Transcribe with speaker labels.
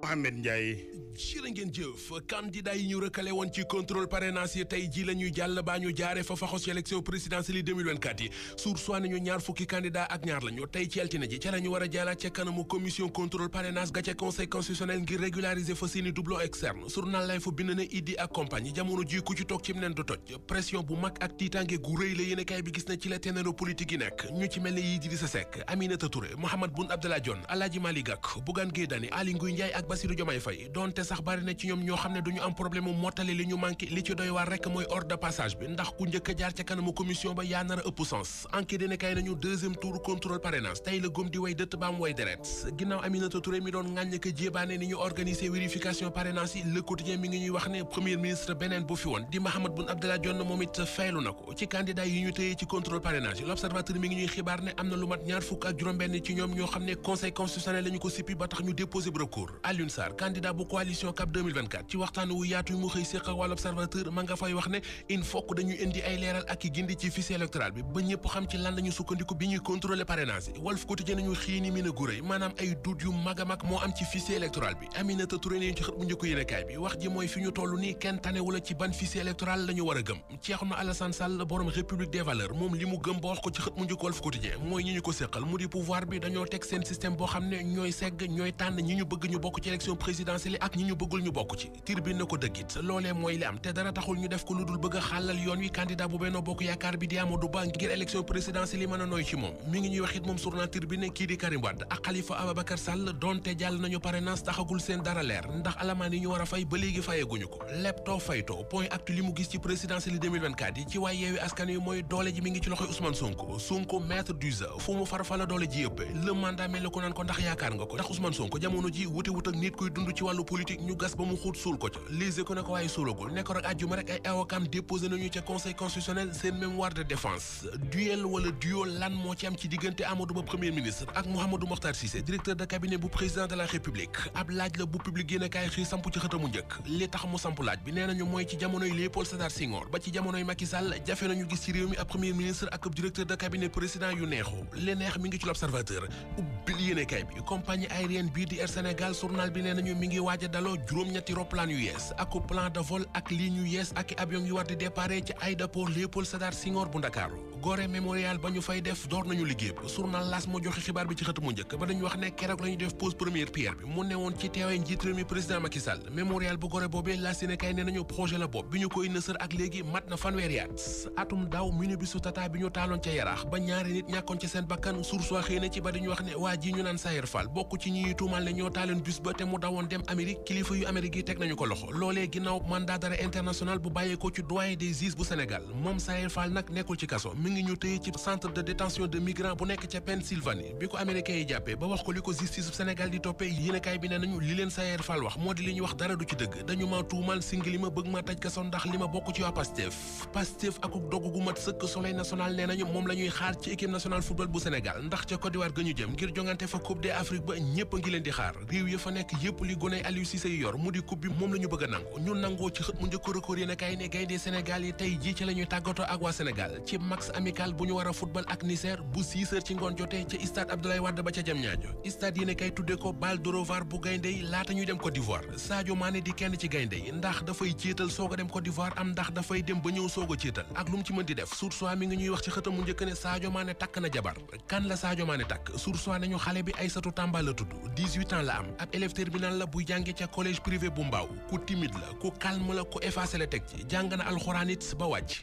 Speaker 1: Mohamed Ndiaye.
Speaker 2: jërë ngeen jëf candidat yi ñu rëkkale woon ci contrôle parrainage yi tey ji la ñuy jàll baa ñu jaare fa faxos ci élection présidentielle yi 2024 yi sursoi nañu ñaar fukki candidat ak ñaar lañu tey ci altine ji ca la ñu war a jaalaat ca kanamu commission contrôle parrainage ga ca conseil constitutionnel ngir régulariser fa seeni doublon externe journal lay fa bind na Idi ak compagnie jamono ji ku ci toog ci nen du toj pression bu mag ak tiitange gu rëy la yéenekaay bi gis na ci la ténor politique yi nekk ñu ci mel ne Idrissa Seck Aminata Touré Mahammed Boun Abdallah Dionne Alhaji Malick Gakou Bougane Gueye Dany Aly Ngouille Ndiaye ak Bassirou Diomaye Faye donte sax bari na ci ñoom ñoo xam ne duñu am problème mu mottali li ñu manqué li ci doy waar rek mooy ordre de passage bi ndax ku njëkk a jaar ca kanamu commission ba yaa nar a ëpp sens enquête dina kay nañu deuxième tour contrôle parrainage tey la gom di way dëtt baam way deret ginnaaw Aminata Touré mi doon ŋàññ ka jéebaane ni ñu organiser vérification parrainage yi Le Quotidien mi ngi ñuy wax ne premier ministre beneen bu fi woon di Mahammed Boun Abdallah Dionne moom it faylu na ko ci candidat yi ñu tëyee ci contrôle parrainage yi L'Observateur mi ngi ñuy xibaar ne am na lu mat ñaar fukk ak juróom-benn ci ñoom ñoo xam ne conseil constitutionnel lañu ko sippi ba tax ñu déposé recours Alioune Sarr candidat bu coalition CAP 2024 ci waxtaan wu yaatu mu xëy séq ak waa L'Observateur ma nga fay wax ne il faut que dañuy indi ay leeral ak i gindi ci fichier électoral bi ba ñëpp xam ci lan lañu sukkandiku bi ñuy contrôler parrainage yi Walf Quotidien nañu xiini mi na guréy maanaam ay doute yu mag a mag moo am ci fichier électoral bi Aminata Touré ne ci xët bu njëkk yéenekaay bi wax ji mooy fi ñu toll nii kenn tanewula ci ban fichier électoral la ñu war a gëm Thierno Alassane Sall borom République des valeurs moom li mu gëm ba wax ko ci xët mu njëkk Walf Quotidien mooy ñi ñu ko séqal mu di pouvoir bi dañoo teg seen système boo xam ne ñooy segg ñooy tànn ñi ñu bëgg ñu bokk ci élection présidentielle ak ñi ñu bëggul ñu bokk ci Tribune na ko dëggit loolee mooy li am te dara taxul ñu def ko lu dul bëgg a xàllal yoon wi candidat bu Benno Bokk Yaakaar bi di Amadou Ba ngir élection présidentielle yi mën a nooy ci moom mi ngi ñuy wax it moom journal Tribune kii di Karim Wade ak Khalifa Ababacar Sall donte jàll nañu parrainage taxagul seen dara leer ndax alamaan yi ñu war a fay ba léegi fayeguñu ko leptoo faytoo point actu li mu gis ci présidentielle yi 2024 yi ci waay Yewwi Askan Wi mooy doole ji mi ngi ci loxoy Ousmane Sonko maître du jeu fu mu far fa la doole ji yëppe le mandat mel ko naan ko ndax yaakaar nga ko ndax Ousmane Sonko jamono ji wute wut ak nit kuy dund ci wàllu politique ñu gas ba mu xuut suul ko ca lise ko ne ko waaye suulagul ne ko rek àjjuma rek ay awakam déposé nañu ca conseil constitutionnel seen mémoire de défense duel wala duo lan moo ci am ci diggante Amadou Ba premier ministre ak Mouhamadou Mokhtar Cissé directeur de cabinet bu président de la république ab laaj la bu public yéen a kaay xëy samp ci xëtamu njëkk li tax mu samp laaj bi nee nañu mooy ci jamonoy Léopold Sédar Senghor ba ci jamonoy Macky Sall jafe nañu gis ci réew mi ab premier ministre ak ab directeur de cabinet président yu neexu li neex mi ngi ci l'Observateur ubbil yéen a kaay bi compagnie aérienne bii di Air Sénégal journal bi nee nañu mi ngi waaj a daloo juróom-ñetti roplaan yu yees ak plan de vol ak ligne yu yees ak avion yu war di déparé ci aéroport Léopold Sédar Senghor bu Ndakaaru Gorée mémorial ba ñu fay def door nañu liggéey ba journal L'As moo joxe xibaar bi ci xët mu njëkk ba dañu wax ne keroog la ñu def pose première pierre bi mu ne woon ci teewee njiit réew mi président Macky Sall mémorial bu Gorée boobee la Sénégal ne nañu projet la bopp bi ñu koy nësër ak léegi mat na fanweeri at atum daaw minibusu Tata bi ñu taaloon ca Yaraax ba ñaari nit ñàkkoon ca seen bakkan source xëy na ci ba dañu wax ne waa ji ñu naan Sayer Fall bokk ci ñi tuumal ne ñoo taaloon bus ba te mu dawoon dem Amérique kilifa yu Amérique yi teg nañu ko loxo loolee ginnaaw mandat d'arrêt international bu bàyyeekoo ci doyen des juges bu Sénégal moom Sayer Fall nag nekkul ci kaso mi ngi ñu tëye ci centre de détention de migrants bu nekk ca Pennsylvanie bi ko américains yi jàppee ba wax ko li ko justice bu Sénégal di toppee yéenekaay bi ne nañu li leen Sayer Fall wax moo di li ñu wax dara du ci dëgg dañu ma tuumal singi ma bëgg ma taj kaso ndax li ma bokk ci waa Pastef akuk dogg gu mat sëkk Soleil national nee nañu moom la ñuy xaar ci équipe nationale football bu Sénégal ndax ca Côte d'Ivoire ga ñu jëm ngir jongante fa coupe d'Afrique ba ñëpp a ngi leen di xaar réew ya fa nekk yëpp li goney Aliou Cissé yi yor mu di coupe bi moom la ñu bëgg a nangu ñu nangoo ci xët mu njëkk record yéenekaay ne gaynde Sénégal yi tey jii ci la ñuy tàggatoo ak waa Sénégal ci match amical bu ñu war a football ak Niger bu 6 heures ci ngoon jotee ca stade Abdoulaye Wade ba ca Diamniadio stade yéene kay tuddee ko Bal d'Orovar bu gaynde yi laata ñuy dem Côte d'Ivoire Sadio Mané di kenn ci gaynde yi ndax dafay céetal soog a dem Côte d'Ivoire am ndax dafay dem ba ñëw soog a céetal ak lu mu ci mën di def Source A mi ngi ñuy wax ci xëtam mu njëkk ne Sadio Mané takk na jabar kan la Sadio Mané takk Source A nañu xale bi Aïssatou Tamba la tudd 18 ans la am ab élève terminal la buy jànge ca collège privé bu Mbao ku timide la ku calme la ku effacé la teg ci jàng na alxuraan it ba wàcc